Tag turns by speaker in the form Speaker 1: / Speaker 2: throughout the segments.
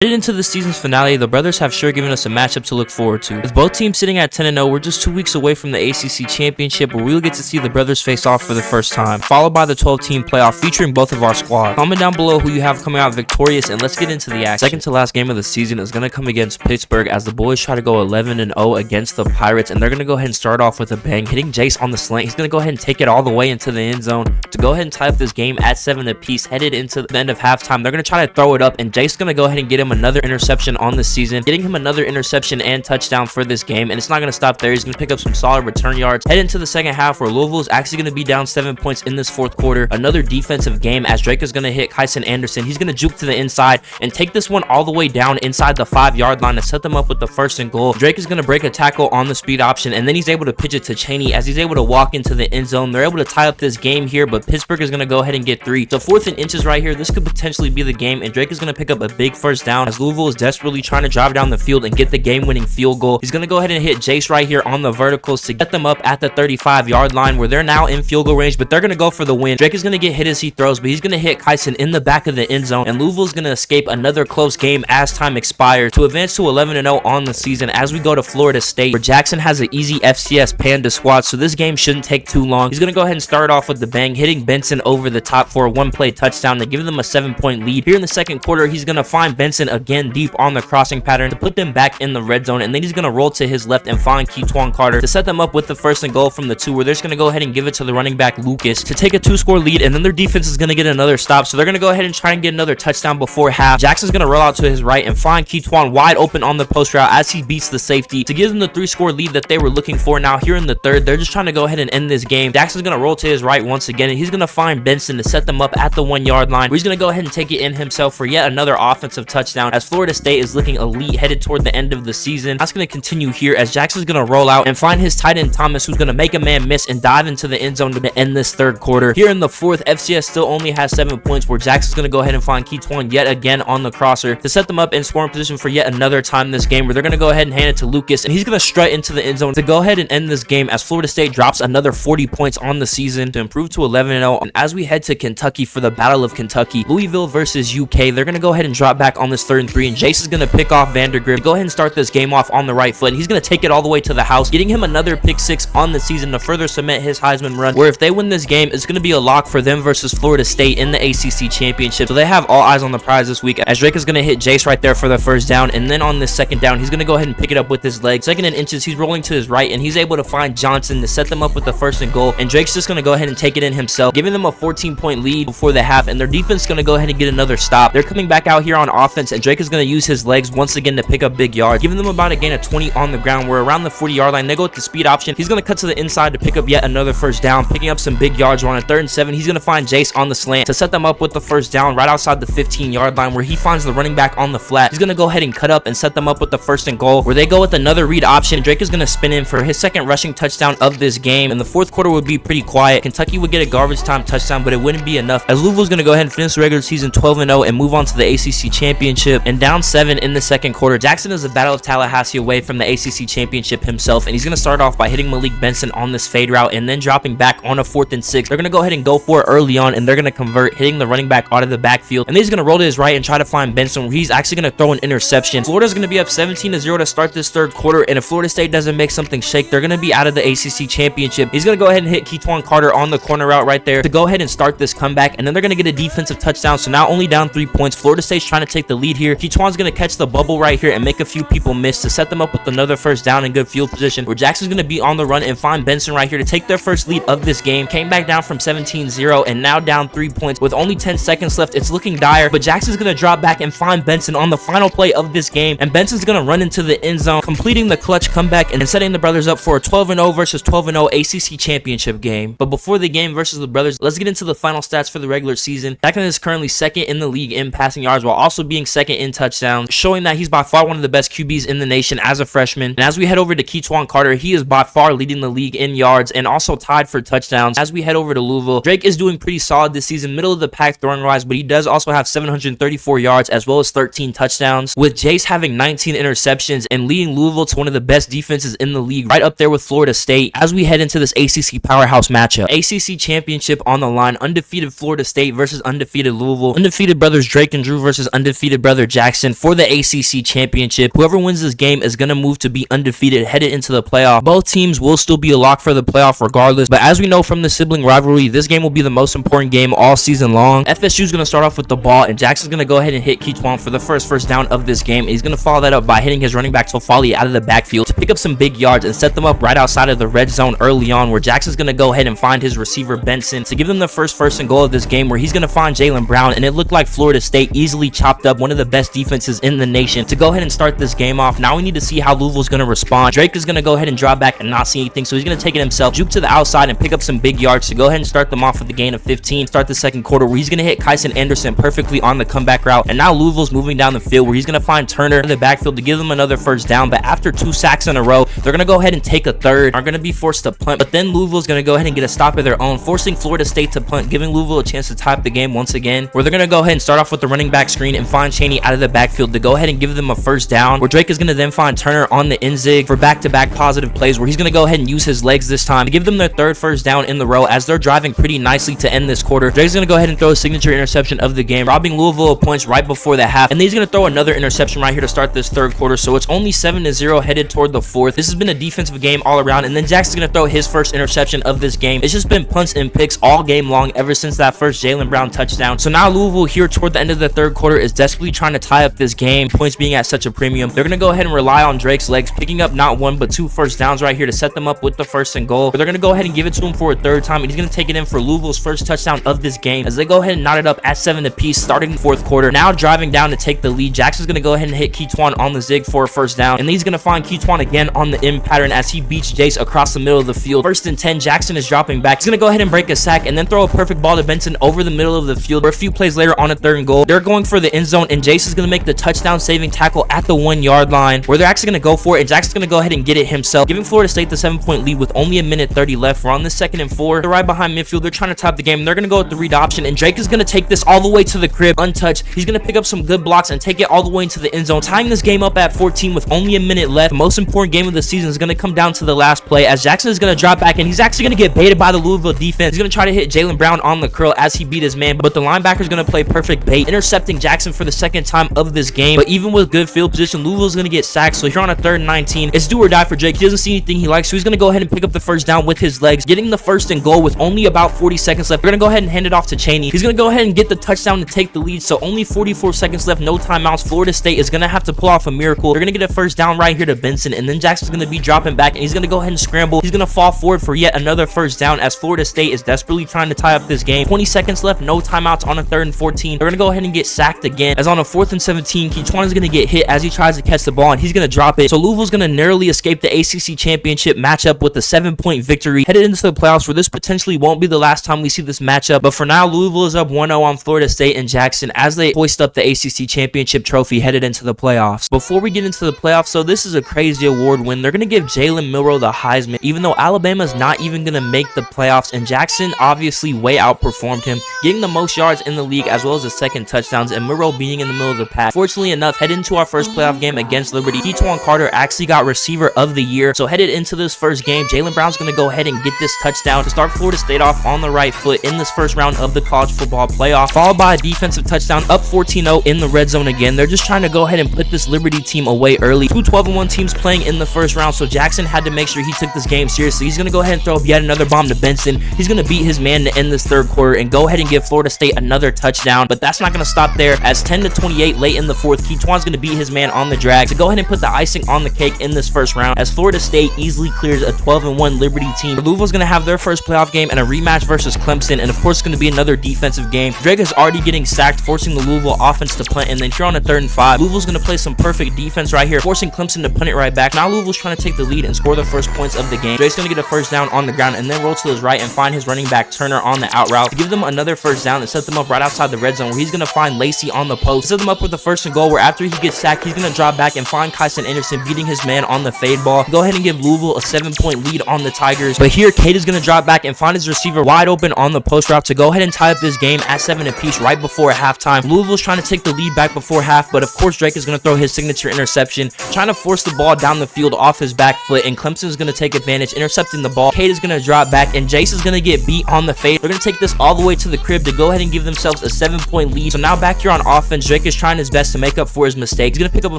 Speaker 1: Headed into the season's finale, the brothers have sure given us a matchup to look forward to. With both teams sitting at 10-0, we're just 2 weeks away from the ACC championship where we'll get to see the brothers face off for the first time, followed by the 12-team playoff featuring both of our squads. Comment down below who you have coming out victorious, and let's get into the action. Second to last game of the season is going to come against Pittsburgh as the boys try to go 11-0 against the Pirates, and they're going to go ahead and start off with a bang, hitting Jace on the slant. He's going to go ahead and take it all the way into the end zone to go ahead and tie up this game at 7 apiece. Headed into the end of halftime, they're going to try to throw it up, and Jace is going to go ahead and get him another interception on the season, getting him another interception and touchdown for this game. And it's not going to stop there. He's going to pick up some solid return yards. Head into the second half where Louisville is actually going to be down 7 points in this fourth quarter. Another defensive game as Drake is going to hit Kyson Anderson. He's going to juke to the inside and take this one all the way down inside the 5-yard line to set them up with the 1st and goal. Drake is going to break a tackle on the speed option, and then he's able to pitch it to Cheney as he's able to walk into the end zone. They're able to tie up this game here, but Pittsburgh is going to go ahead and get 3. So 4th and inches right here. This could potentially be the game, and Drake is going to pick up a big first down as Louisville is desperately trying to drive down the field and get the game-winning field goal. He's going to go ahead and hit Jace right here on the verticals to get them up at the 35-yard line where they're now in field goal range, but they're going to go for the win. Drake is going to get hit as he throws, but he's going to hit Kyson in the back of the end zone, and Louisville is going to escape another close game as time expires to advance to 11-0 on the season as we go to Florida State, where Jackson has an easy FCS Panda squad, so this game shouldn't take too long. He's going to go ahead and start off with the bang, hitting Benson over the top for a 1-play touchdown to give them a 7-point lead. Here in the second quarter, he's going to find Benson again deep on the crossing pattern to put them back in the red zone, and then he's going to roll to his left and find Keetwan Carter to set them up with the 1st and goal from the 2, where they're just going to go ahead and give it to the running back Lucas to take a 2-score lead, and then their defense is going to get another stop, so they're going to go ahead and try and get another touchdown before half. Jackson's going to roll out to his right and find Keetwan wide open on the post route as he beats the safety to give them the 3-score lead that they were looking for. Now here in the third, they're just trying to go ahead and end this game. Jackson's going to roll to his right once again, and he's going to find Benson to set them up at the 1-yard line, where he's going to go ahead and take it in himself for yet another offensive touchdown as Florida State is looking elite headed toward the end of the season. That's going to continue here as Jackson's going to roll out and find his tight end Thomas, who's going to make a man miss and dive into the end zone to end this third quarter. Here in the fourth, FCS still only has 7 points, where Jackson's going to go ahead and find Keetwan yet again on the crosser to set them up in scoring position for yet another time this game, where they're going to go ahead and hand it to Lucas, and he's going to strut into the end zone to go ahead and end this game as Florida State drops another 40 points on the season to improve to 11-0. And as we head to Kentucky for the Battle of Kentucky, Louisville versus UK, they're going to go ahead and drop back on this 3rd and 3, and Jace is going to pick off Vandergrift to go ahead and start this game off on the right foot, and he's going to take it all the way to the house, getting him another pick 6 on the season to further cement his Heisman run, where if they win this game, it's going to be a lock for them versus Florida State in the ACC championship. So they have all eyes on the prize this week as Drake is going to hit Jace right there for the 1st down, and then on this 2nd down, he's going to go ahead and pick it up with his leg. 2nd and inches, he's rolling to his right, and he's able to find Johnson to set them up with the 1st and goal, and Drake's just going to go ahead and take it in himself, giving them a 14-point lead before the half, and their defense is going to go ahead and get another stop. They're coming back out here on offense, and Drake is going to use his legs once again to pick up big yards, giving them about a gain of 20 on the ground. We're around the 40-yard line. They go with the speed option. He's going to cut to the inside to pick up yet another 1st down, picking up some big yards. We're on a 3rd and 7. He's going to find Jace on the slant to set them up with the 1st down right outside the 15-yard line, where he finds the running back on the flat. He's going to go ahead and cut up and set them up with the 1st and goal, where they go with another read option. Drake is going to spin in for his 2nd rushing touchdown of this game, and the 4th quarter would be pretty quiet. Kentucky would get a garbage time touchdown, but it wouldn't be enough as Louisville's going to go ahead and finish the regular season 12-0 and move on to the ACC championship, and down 7 in the 2nd quarter. Jackson is a Battle of Tallahassee away from the ACC championship himself, and he's going to start off by hitting Malik Benson on this fade route and then dropping back on a 4th and 6. They're going to go ahead and go for it early on, and they're going to convert, hitting the running back out of the backfield, and then he's going to roll to his right and try to find Benson, where he's actually going to throw an interception. Florida's going to be up 17-0 to start this 3rd quarter, and if Florida State doesn't make something shake, they're going to be out of the ACC championship. He's going to go ahead and hit Keetwan Carter on the corner route right there to go ahead and start this comeback, and then they're going to get a defensive touchdown, so now only down 3 points. Florida State's trying to take the lead here. Keetwan's going to catch the bubble right here and make a few people miss to set them up with another 1st down in good field position, where Jackson's going to be on the run and find Benson right here to take their 1st lead of this game. Came back down from 17-0 and now down 3 points with only 10 seconds left. It's looking dire, but Jackson's going to drop back and find Benson on the final play of this game, and Benson's going to run into the end zone, completing the clutch comeback and setting the brothers up for a 12-0 versus 12-0 ACC championship game. But before the game versus the brothers, let's get into the final stats for the regular season. Jackson is currently 2nd in the league in passing yards while also being 2nd in touchdowns, showing that he's by far one of the best QBs in the nation as a freshman. And as we head over to Keetwan Carter, he is by far leading the league in yards and also tied for touchdowns. As we head over to Louisville, Drake is doing pretty solid this season, middle of the pack throwing wise, but he does also have 734 yards as well as 13 touchdowns, with Jace having 19 interceptions and leading Louisville to one of the best defenses in the league, right up there with Florida State. As we head into this ACC powerhouse matchup, ACC championship on the line, undefeated Florida State versus undefeated Louisville, undefeated brothers Drake and Drew versus undefeated brothers brother Jackson for the ACC championship. Whoever wins this game is going to move to be undefeated headed into the playoff. Both teams will still be a lock for the playoff regardless, but as we know from the sibling rivalry, this game will be the most important game all season long. FSU is going to start off with the ball, and Jackson's going to go ahead and hit Teetop for the first down of this game. He's going to follow that up by hitting his running back Tofali out of the backfield to pick up some big yards and set them up right outside of the red zone early on, where Jackson's going to go ahead and find his receiver Benson to give them the first and goal of this game, where he's going to find Jalen Brown, and it looked like Florida State easily chopped up one of the best defenses in the nation to go ahead and start this game off. Now we need to see how Louisville's going to respond. Drake is going to go ahead and drop back and not see anything, so he's going to take it himself, juke to the outside, and pick up some big yards to go ahead and start them off with the gain of 15. Start the second quarter, where he's going to hit Kyson Anderson perfectly on the comeback route, and now Louisville's moving down the field, where he's going to find Turner in the backfield to give them another first down. But after 2 sacks in a row, they're going to go ahead and take a third, are going to be forced to punt, but then Louisville's going to go ahead and get a stop of their own, forcing Florida State to punt, giving Louisville a chance to tie up the game once again, where they're going to go ahead and start off with the running back screen and find Chaney out of the backfield to go ahead and give them a first down, where Drake is going to then find Turner on the end zig for back-to-back positive plays, where he's going to go ahead and use his legs this time to give them their third first down in the row as they're driving pretty nicely to end this quarter. Drake's going to go ahead and throw a signature interception of the game, robbing Louisville of points right before the half, and then he's going to throw another interception right here to start this third quarter, so it's only 7-0 headed toward the fourth. This has been a defensive game all around, and then Jackson's going to throw his first interception of this game. It's just been punts and picks all game long ever since that first Jalen Brown touchdown. So now Louisville here toward the end of the third quarter is desperately trying to tie up this game, points being at such a premium. They're going to go ahead and rely on Drake's legs, picking up not 1 but 2 first downs right here to set them up with the first and goal. But they're going to go ahead and give it to him for a third time, and he's going to take it in for Louisville's first touchdown of this game as they go ahead and knot it up at 7 apiece starting the fourth quarter. Now driving down to take the lead, Jackson's going to go ahead and hit Teetop on the zig for a first down, and then he's going to find Teetop again on the in pattern as he beats Jace across the middle of the field. 1st and 10, Jackson is dropping back. He's going to go ahead and break a sack and then throw a perfect ball to Benson over the middle of the field, where a few plays later on a 3rd and goal, they're going for the end zone, and Jace is going to make the touchdown saving tackle at the 1-yard line, where they're actually going to go for it, and Jackson's going to go ahead and get it himself, giving Florida State the 7-point lead with only 1:30 left. We're on the 2nd and 4. They're right behind midfield. They're trying to top the game. They're going to go with the read option, and Drake is going to take this all the way to the crib untouched. He's going to pick up some good blocks and take it all the way into the end zone, tying this game up at 14 with only a minute left. The most important game of the season is going to come down to the last play, as Jackson is going to drop back, and he's actually going to get baited by the Louisville defense. He's going to try to hit Jalen Brown on the curl as he beat his man, but the linebacker is going to play perfect bait, intercepting Jackson for the 2nd time of this game. But even with good field position, Louisville's going to get sacked, so here on a 3rd and 19, it's do or die for Drake. He doesn't see anything he likes, so he's going to go ahead and pick up the first down with his legs, getting the 1st and goal with only about 40 seconds left. We're going to go ahead and hand it off to Chaney. He's going to go ahead and get the touchdown to take the lead, so only 44 seconds left, no timeouts. Florida State is going to have to pull off a miracle. They're going to get a first down right here to Benson, and then Jackson's going to be dropping back, and he's going to go ahead and scramble. He's going to fall forward for yet another first down as Florida State is desperately trying to tie up this game. 20 seconds left, no timeouts on a 3rd and 14. They're going to go ahead and get sacked again, as on a 4th and 17, Teetop is going to get hit as he tries to catch the ball, and he's going to drop it. So Louisville's going to narrowly escape the ACC championship matchup with a 7-point victory, headed into the playoffs, where this potentially won't be the last time we see this matchup. But for now, Louisville is up 1-0 on Florida State and Jackson as they hoist up the ACC championship trophy headed into the playoffs. Before we get into the playoffs, so this is a crazy award win. They're going to give Jalen Milroe the Heisman, even though Alabama's not even going to make the playoffs, and Jackson obviously way outperformed him, getting the most yards in the league as well as the 2nd touchdowns, and Milroe being in the middle of the pack. Fortunately enough, headed into our first playoff game against Liberty, Teetop Carter actually got receiver of the year. So headed into this first game, Jalen Brown's going to go ahead and get this touchdown to start Florida State off on the right foot in this first round of the college football playoff, followed by a defensive touchdown, up 14-0 in the red zone again. They're just trying to go ahead and put this Liberty team away early. 2 12-1 teams playing in the first round, so Jackson had to make sure he took this game seriously. He's going to go ahead and throw up yet another bomb to Benson. He's going to beat his man to end this third quarter and go ahead and give Florida State another touchdown, but that's not going to stop there, as 10-28 late in the fourth, Teetop's going to beat his man on the drag to go ahead and put the icing on the cake in this first round, as Florida State easily clears a 12-1 Liberty team. Louisville's going to have their first playoff game and a rematch versus Clemson, and of course it's going to be another defensive game. Drake is already getting sacked, forcing the Louisville offense to punt, and then here on a 3rd and 5, Louisville's going to play some perfect defense right here, forcing Clemson to punt it right back. Now Louisville's trying to take the lead and score the first points of the game. Drake's going to get a first down on the ground and then roll to his right and find his running back Turner on the out route to give them another first down and set them up right outside the red zone, where he's going to find Lacey on the post, set them up with the 1st and goal, where after he gets sacked, he's going to drop back and find Kyson Anderson beating his man on the fade ball. Go ahead and give Louisville a 7-point lead on the Tigers. But here, Cade is going to drop back and find his receiver wide open on the post route to go ahead and tie up this game at 7 apiece right before halftime. Louisville's trying to take the lead back before half, but of course Drake is going to throw his signature interception, trying to force the ball down the field off his back foot, and Clemson is going to take advantage, intercepting the ball. Cade is going to drop back, and Jace is going to get beat on the fade. They're going to take this all the way to the crib to go ahead and give themselves a 7-point lead. So now back here on offense, Drake is trying his best to make up for his mistakes. He's going to pick up a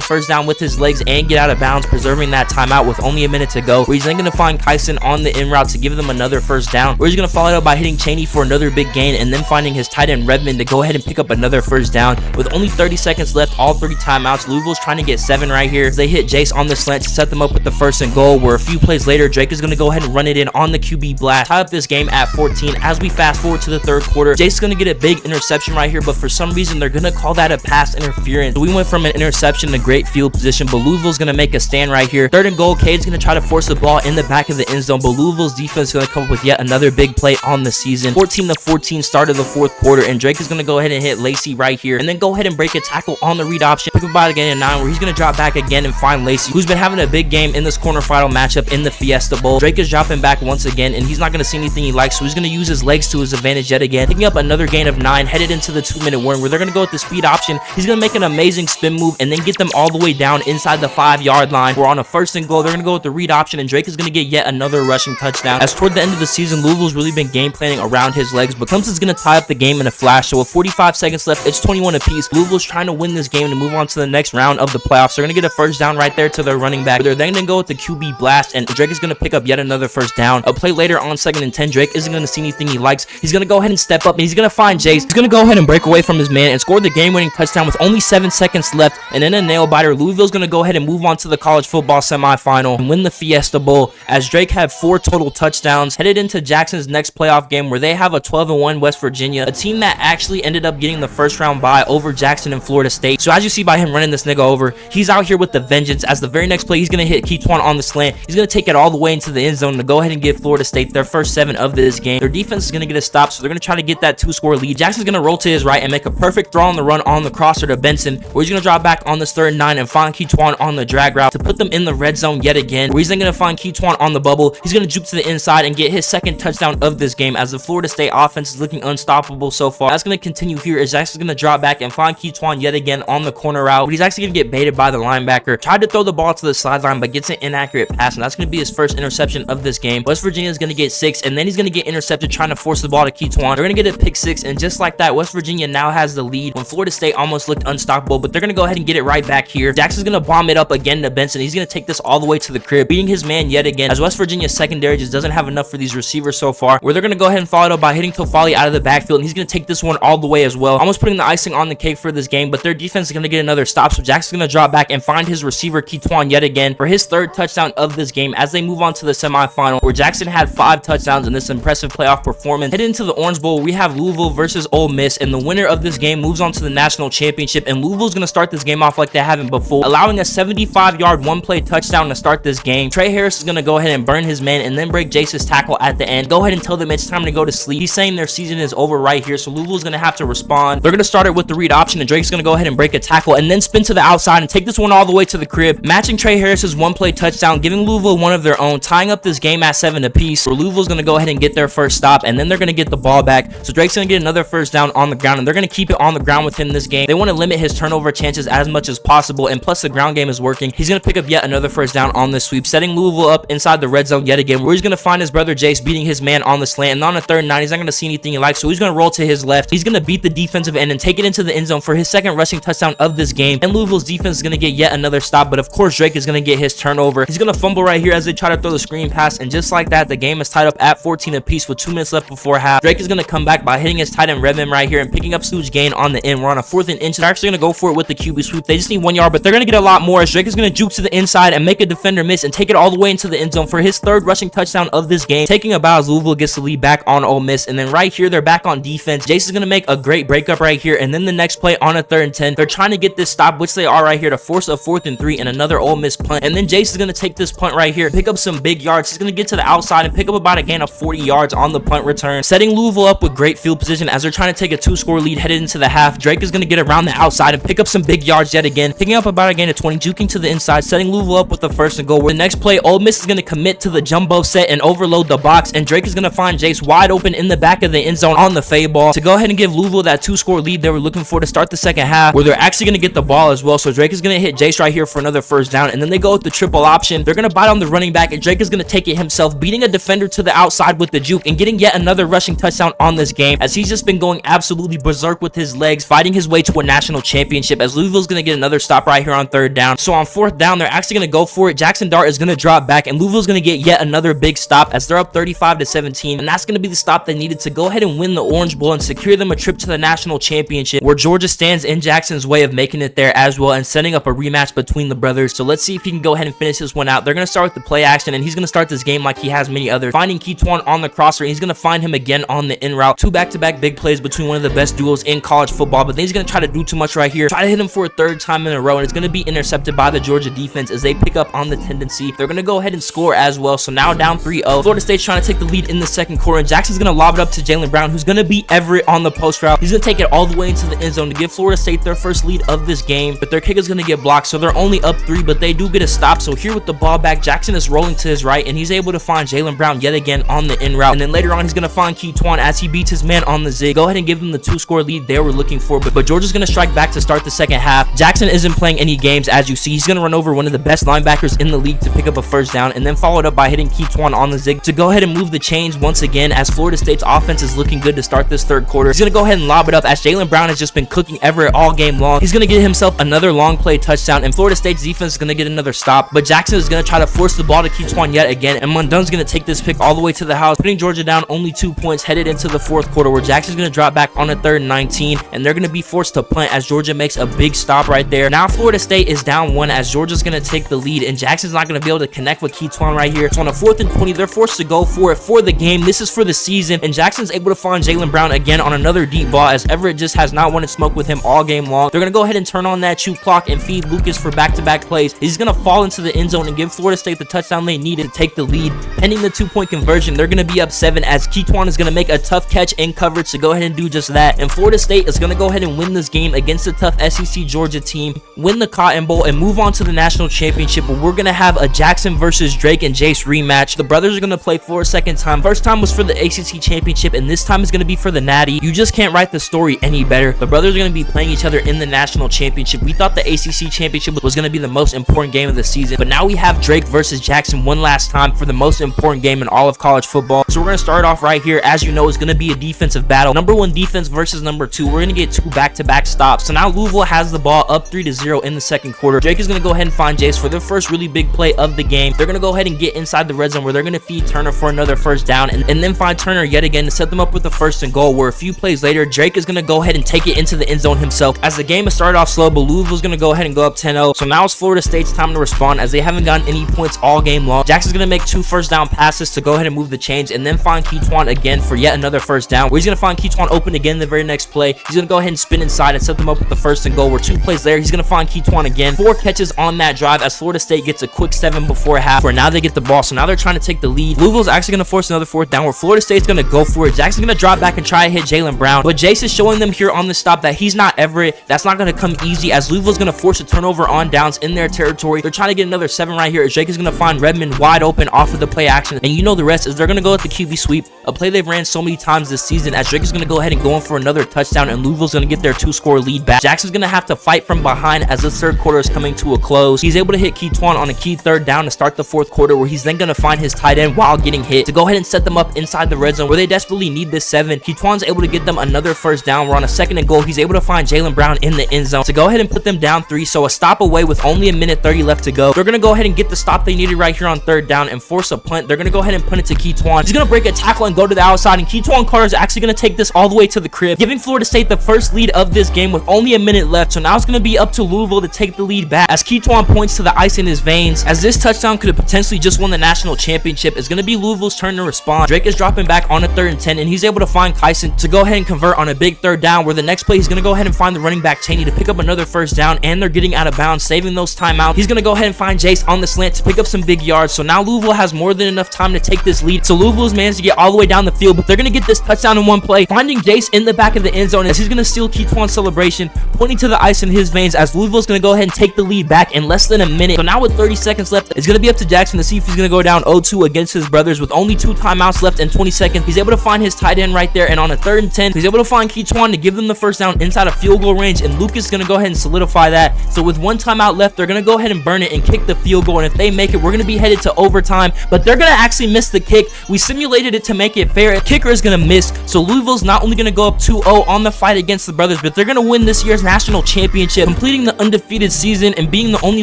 Speaker 1: first down with his legs and get out of bounds, preserving that timeout with only a minute to go, where he's then going to find Kyson on the in route to give them another first down, where he's going to follow it up by hitting Cheney for another big gain, and then finding his tight end Redmond to go ahead and pick up another first down. With only 30 seconds left, all 3 timeouts, Louisville's trying to get 7 right here as they hit Jace on the slant to set them up with the first and goal, where a few plays later, Drake is going to go ahead and run it in on the QB blast, tie up this game at 14. As we fast forward to the third quarter, Jace is going to get a big interception right here, but for some reason, they're going to call that a pass interference. So we went from an interception to great field position, but Louisville's going to make a stand right here. Third and goal, Cade's going to try to force the ball in the back of the end zone, but Louisville's defense is going to come up with yet another big play on the season. 14-14 start of the fourth quarter, and Drake is going to go ahead and hit Lacey right here, and then go ahead and break a tackle on the read option. Pick up about again at 9, where he's going to drop back again and find Lacey, who's been having a big game in this quarterfinal matchup in the Fiesta Bowl. Drake is dropping back once again, and he's not going to see anything he likes, so he's going to use his legs to his advantage yet again, picking up another gain of 9, headed into the 2-minute warning, where they're going to go with the speed option. He's going to make an amazing spin move and then get them all the way down inside the 5-yard line. We're on a first and goal. They're going to go with the read option, and Drake is going to get yet another rushing touchdown. As toward the end of the season, Louisville's really been game planning around his legs, but Clemson's going to tie up the game in a flash. So with 45 seconds left, it's 21 apiece. Louisville's trying to win this game to move on to the next round of the playoffs. They're going to get a first down right there to their running back. They're then going to go with the QB blast, and Drake is going to pick up yet another first down. A play later on 2nd and 10, Drake isn't going to see anything he likes. He's going to go ahead and step up, and he's going to find Jace. He's going to go ahead and break away from his man and score the game-winning touchdown with only 7 seconds left. And then a nail-biter, Louisville's going to go ahead and move on to the college football semifinal and win the Fiesta Bowl, as Drake had 4 total touchdowns, headed into Jackson's next playoff game, where they have a 12-1 West Virginia, a team that actually ended up getting the first-round bye over Jackson and Florida State. So as you see by him running this nigga over, he's out here with the vengeance, as the very next play, he's going to hit Keetwan on the slant. He's going to take it all the way into the end zone to go ahead and give Florida State their first 7 of this game. Their defense is going to get a stop, so they're going to try to get that 2-score lead. Jackson's going to roll to his right and make a perfect throw on the run on the crosser to Benson, where he's going to drop back on this 3rd and 9 and find Keetwan on the drag route to put them in the red zone yet again, where he's then going to find Keetwan on the bubble. He's going to juke to the inside and get his 2nd touchdown of this game, as the Florida State offense is looking unstoppable so far. That's going to continue here as Jackson's going to drop back and find Keetwan yet again on the corner route, but he's actually going to get baited by the linebacker. Tried to throw the ball to the sideline, but gets an inaccurate pass, and that's going to be his first interception of this game. West Virginia is going to get 6, and then he's going to get intercepted trying to force the ball to Keetwan. They're going to get a pick 6, and just like that, West Virginia now has the lead when Florida State almost looked unstoppable, but they're going to go ahead and get it right back here. Jackson's going to bomb it up again to Benson. He's going to take this all the way to the crib, beating his man yet again, as West Virginia's secondary just doesn't have enough for these receivers so far, where they're going to go ahead and follow it up by hitting Tofali out of the backfield, and he's going to take this one all the way as well, almost putting the icing on the cake for this game, but their defense is going to get another stop, so Jackson's going to drop back and find his receiver Keetwan yet again for his 3rd touchdown of this game, as they move on to the semifinal, where Jackson had 5 touchdowns in this impressive playoff performance. Headed into the Orange Bowl, we have Louisville versus Ole Miss, and the winner of this game moves on to the national championship, and Louisville's going to start this game off like they haven't before, allowing a 75-yard one-play touchdown to start this game. Trey Harris is going to go ahead and burn his man and then break Jace's tackle at the end. Go ahead and tell them it's time to go to sleep. He's saying their season is over right here, so Louisville's going to have to respond. They're going to start it with the read option, and Drake's going to go ahead and break a tackle and then spin to the outside and take this one all the way to the crib, matching Trey Harris's one-play touchdown, giving Louisville one of their own, tying up this game at 7 apiece, where Louisville's going to go ahead and get their first stop, and then they're going to get the ball back. So Drake's going to get another first down on the ground, and they're going to keep it on the ground with him this game. They want to limit his turnover chances as much as possible, and plus the ground game is working. He's going to pick up yet another first down on this sweep, setting Louisville up inside the red zone yet again, where he's going to find his brother Jace beating his man on the slant, and on a 3rd and 9, he's not going to see anything he likes, so he's going to roll to his left. He's going to beat the defensive end and take it into the end zone for his 2nd rushing touchdown of this game, and Louisville's defense is going to get yet another stop, but of course Drake is going to get his turnover. He's going to fumble right here as they try to throw the screen pass, and just like that, the game is tied up at 14 apiece with 2 minutes left before half. Drake is going to come back by hitting his tight end Redmond right here and picking up huge gain on the end. We're on a 4th and inch. They're actually going to go for it with the QB sweep. They just need 1 yard, but they're going to get a lot more, as Drake is going to juke to the inside and make a defender miss and take it all the way into the end zone for his 3rd rushing touchdown of this game, taking a bow as Louisville gets the lead back on Ole Miss. And then right here, they're back on defense. Jace is going to make a great breakup right here, and then the next play on a 3rd and 10, they're trying to get this stop, which they are right here, to force a 4th and 3 and another Ole Miss punt. And then Jace is going to take this punt right here, pick up some big yards. He's going to get to the outside and pick up about a gain of 40 yards on the punt return, setting Louisville up with great field position as they're trying to take a 2-score lead headed into the half. Drake is going to get around the outside and pick up some big yards yet again, picking up about a gain of 20, juking to the inside, setting Louisville up with the 1st and goal, where the next play, Ole Miss is going to commit to the jumbo set and overload the box, and Drake is going to find Jace wide open in the back of the end zone on the fade ball to go ahead and give Louisville that 2-score lead they were looking for to start the 2nd half, where they're actually going to get the ball as well. So Drake is going to hit Jace right here for another first down, and then they go with the triple option. They're going to bite on the running back, and Drake is going to take it himself, beating a defender to the outside with the juke and getting yet another rushing touchdown on this game, as he's just been going absolutely berserk with his legs, fighting his way to a national championship, as Louisville's going to get another stop right here on third down. So on fourth down, they're actually going to go for it. Jackson Dart is going to drop back, and Louisville's going to get yet another big stop as they're up 35-17, and that's going to be the stop they needed to go ahead and win the Orange Bowl and secure them a trip to the national championship, where Georgia stands in Jackson's way of making it there as well and setting up a rematch between the brothers. So let's see if he can go ahead and finish this one out. They're going to start with the play action, and he's going to start this game like he has many others, finding Keetwan on the crosser, and he's going to find him again on the in route. Two back-to-back big plays between one of the best duos in college football, but then he's going to try to do too much right here, try to hit him for a third time in a row, and it's going to be intercepted by the Georgia defense as they pick up on the tendency. They're going to go ahead and score as well. So now down 3-0. Florida State's trying to take the lead in the second quarter, and Jackson's going to lob it up to Jalen Brown, who's going to beat Everett on the post route. He's going to take it all the way into the end zone to give Florida State their first lead of this game, but their kick is going to get blocked, so they're only up 3, but they do get a stop. So here with the ball back, Jackson is rolling to his right, and he's able to find Jalen Brown yet again on the in route, and then later on he's going to find Keetwan as he beats his man on the zig. Go ahead and give them the 2-score lead they were looking for, but Georgia's going to strike back to start the second half. Jackson isn't playing any games, as you see. He's going to run over one of the best linebackers in the league to pick up a first down, and then followed up by hitting Keetwan on the zig to go ahead and move the chains once again, as Florida State's offense is looking good to start this third quarter. He's going to go ahead and lob it up as Jalen Brown has just been cooking Everett all game long. He's going to get himself another long play touchdown, and Florida State's defense is going to get another stop, but Jackson is going to try to force the ball to Keetwan yet again, and Mundun's going to take this pick all the way to the house, putting Georgia down only 2 points headed into the fourth quarter, where Jackson's going to drop back on a 3rd and 19, and they're going to be forced to punt as Georgia makes a big stop right there. Now Florida State is down 1 as Georgia's going to take the lead, and Jackson's not going to be able to connect with Keetwan right here. So on a 4th and 20, they're forced to go for it for the game. This is for the season, and Jackson's able to find Jalen Brown again on another deep ball, as Everett just has not wanted smoke with him all game long. They're going to go ahead and turn on that chew clock and feed Lucas for back-to-back plays. He's going to fall into the end zone and give Florida State the touchdown they needed to take the lead. Pending the 2-point conversion, they're going to be up 7 as Keetwan is going to make a tough catch in coverage to go ahead and do just that. And Florida State is going to go ahead and win this game against the tough SEC Georgia team, win the Cotton Bowl, and move on to the national championship, where we're going to have a Jackson versus Drake and Jace rematch. The brothers are going to play for a second time. First time was for the ACC championship, and this time is going to be for the Natty. You just can't write the story any better. The brothers are going to be playing each other in the national championship. We thought the ACC championship was going to be the most important game of the season, but now we have Drake versus Jackson one last time for the most important game in all of college football. So we're going to start off right here. As you know, it's going to be a defensive battle. Number 1 defense versus number 2. We're going to get 2 back-to-back stops. So now Louisville has the ball up 3-0 in the second quarter. Drake is going to go ahead and find Jace for their first really big play of the game. They're going to go ahead and get inside the red zone, where they're going to feed Turner for another first down, and then find Turner yet again to set them up with the 1st and goal, where a few plays later, Drake is going to go ahead and take it into the end zone himself. As the game has started off slow, but Louisville's going to go ahead and go up 10-0. So now it's Florida State's time to respond, as they haven't gotten any points all game long. Jackson's going to make 2 first down passes to go ahead and move the chains, and then find Keetwan again for yet another first down, where he's going to find Keetwan open again the very next play. He's going to go ahead and spin inside and set them up with the 1st and goal, where 2 plays later, he's going to find Keetwan again. 4 catches on that drive as Florida State gets a quick 7 before half, where now they get the ball. So now they're trying to take the lead. Louisville's actually going to force another 4th down, where Florida State's going to go for it. Jackson's going to drop back and try to hit Jalen Brown, but Jace is showing them here on the stop that he's not Everett. That's not going to come easy, as Louisville's going to force a turnover on downs in their territory. They're trying to get another 7 right here, as Drake is going to find Redmond wide open off of the play action, and you know the rest is they're going to go with the QB sweep, a play they've ran so many times this season, as Drake is going to go ahead and go in for another touchdown, and Louisville's going to get their 2-score lead back. Jackson's going to have to fight from behind as this third quarter is coming to a close. He's able to hit Keetwan on a key 3rd down to start the 4th quarter, where he's then going to find his tight end while getting hit to go ahead and set them up inside the red zone, where they desperately need this 7. Keetwan's able to get them another first down. We're on a 2nd and goal. He's able to find Jalen Brown in the end zone to go ahead and put them down 3, so a stop away with only a minute 30 left to go. They're going to go ahead and get the stop they needed right here on 3rd down and force a punt. They're going to go ahead and punt it to Keetwan. He's going to break a tackle and go to the outside, and Keetwan Carter is actually going to take this all the way to the crib, giving Florida State the first lead of this game with only a minute left. So now it's going to be up to Louisville to take the lead back, as Keetwan points to the ice in his veins, as this touchdown could have potentially just won the national championship. It's going to be Louisville's turn to respond. Drake is dropping back on a 3rd and 10, and he's able to find Kyson to go ahead and convert on a big 3rd down, where the next play he's going to go ahead and find the running back Cheney to pick up another first down, and they're getting out of bounds, saving those timeouts. He's going to go ahead and find Jace on the slant to pick up some big yards. So now Louisville has more than enough time to take this lead. So Louisville's managed to get all the way down the field, but they're going to get this touchdown in one play, finding Jace in the back of the end zone as he's going to steal Keetwan's celebration, pointing to the ice in his veins as Louisville's going to go ahead and take the lead back in less than a minute. So now with 30 seconds left, it's going to be up to Jackson to see if he's going to go down 0-2 against his brothers with only 2 timeouts left and 20 seconds. He's able to find his tight end right there, and on a 3rd and 10, he's able to find Keetwan to give them the first down inside of field goal range, and Lucas is going to go ahead and solidify that. So with 1 timeout left, they're going to go ahead and burn it and kick the field goal, and if they make it, we're going to be headed to overtime, but they're going to actually miss the kick. We simulated it to make it fair. A kicker is going to miss, so Louisville's not only going to go up 2-0 on the fight against the brothers, but they're going to win this year's national championship, completing the undefeated season and being the only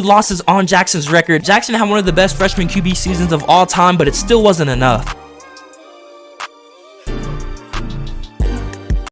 Speaker 1: losses on Jackson's record. Jackson had one of the best freshman QB seasons of all time, but it still wasn't enough.